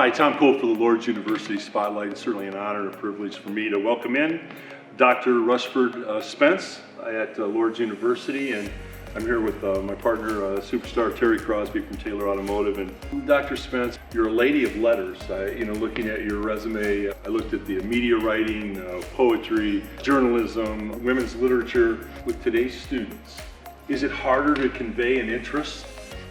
Hi, Tom Cole for the Lourdes University Spotlight. It's certainly an honor and a privilege for me to welcome in Dr. Rushford-Spence at Lourdes University, and I'm here with my partner, superstar Terry Crosby from Taylor Automotive. And Dr. Spence, you're a lady of letters. Looking at your resume, I looked at the media writing, poetry, journalism, women's literature. With today's students, is it harder to convey an interest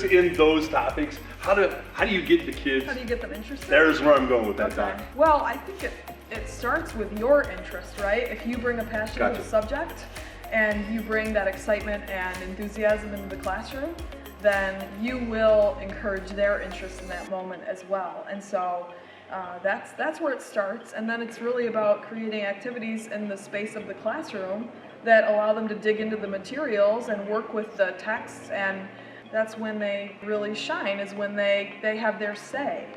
in those topics? How do you get the kids? How do you get them interested? There's where I'm going with that, Okay. Doc. Well, I think it starts with your interest, right? If you bring a passion to Gotcha. the subject and you bring that excitement and enthusiasm into the classroom, then you will encourage their interest in that moment as well. And so that's where it starts. And then it's really about creating activities in the space of the classroom that allow them to dig into the materials and work with the texts, and that's when they really shine, is when they have their say.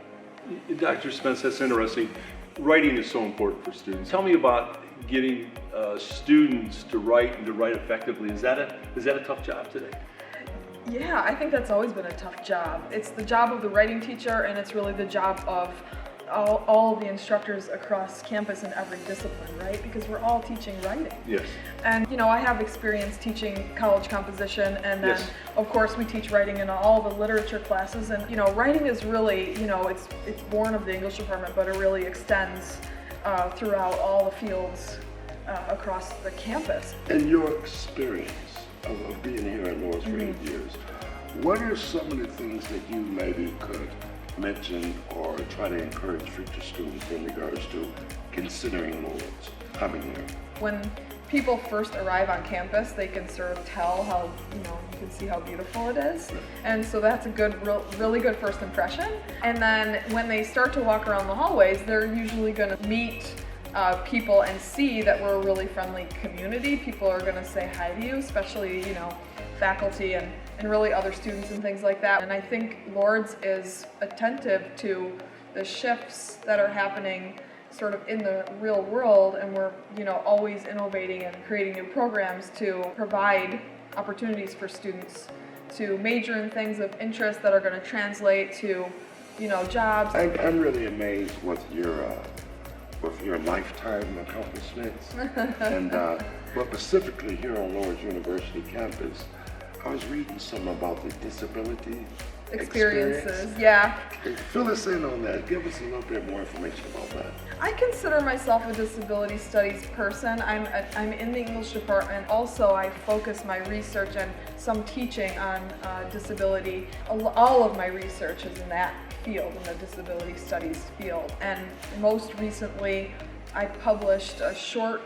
Dr. Spence, that's interesting. Writing is so important for students. Tell me about getting students to write and to write effectively. Is that a tough job today? Yeah, I think that's always been a tough job. It's the job of the writing teacher, and it's really the job of all of the instructors across campus in every discipline, right? Because we're all teaching writing. Yes. And I have experience teaching college composition, and then Yes. of course we teach writing in all the literature classes. And writing is really, it's born of the English department, but it really extends throughout all the fields across the campus. In your experience of being here at Lourdes for 8 years, what are some of the things that you maybe could mention or try to encourage future students in regards to considering Lourdes coming here? When people first arrive on campus, they can sort of tell how, you can see how beautiful it is. And so that's a good, really good first impression. And then when they start to walk around the hallways, they're usually going to meet people and see that we're a really friendly community. People are going to say hi to you, especially, faculty and really other students and things like that. And I think Lourdes is attentive to the shifts that are happening sort of in the real world, and we're always innovating and creating new programs to provide opportunities for students to major in things of interest that are going to translate to jobs. I'm really amazed with your lifetime accomplishments, and but specifically here on Lourdes University campus, I was reading some about the disability Experiences, yeah. Fill us in on that. Give us a little bit more information about that. I consider myself a disability studies person. I'm in the English department. Also, I focus my research and some teaching on disability. All of my research is in that field, in the disability studies field. And most recently, I published a short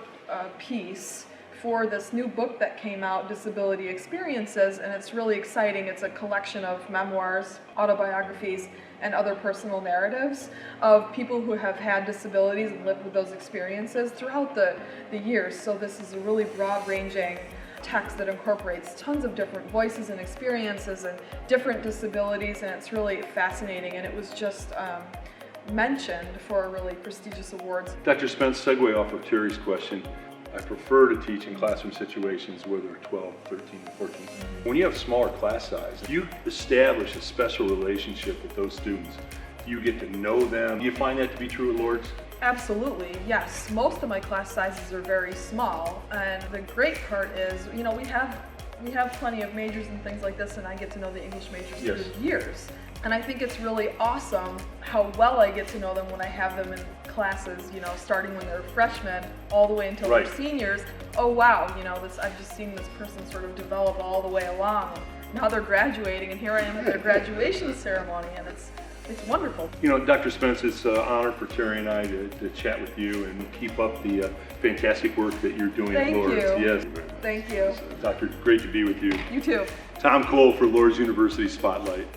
piece for this new book that came out, Disability Experiences, and it's really exciting. It's a collection of memoirs, autobiographies, and other personal narratives of people who have had disabilities and lived with those experiences throughout the years. So this is a really broad-ranging text that incorporates tons of different voices and experiences and different disabilities, and it's really fascinating, and it was just mentioned for really prestigious awards. Dr. Spence, segue off of Terry's question. I prefer to teach in classroom situations where there are 12, 13, 14. When you have smaller class size, you establish a special relationship with those students. You get to know them. Do you find that to be true at Lourdes? Absolutely, yes. Most of my class sizes are very small, and the great part is, we have plenty of majors and things like this, and I get to know the English majors Yes. through the years. And I think it's really awesome how well I get to know them when I have them in classes, starting when they're freshmen all the way until Right. they're seniors. Oh wow, I've just seen this person sort of develop all the way along. Now they're graduating, and here I am at their graduation ceremony, and it's wonderful. Dr. Spence, it's an honor for Terry and I to chat with you and keep up the fantastic work that you're doing at Thank Lourdes. you. Yes. Thank you. Doctor, great to be with you. You too. Tom Cole for Lourdes University Spotlight.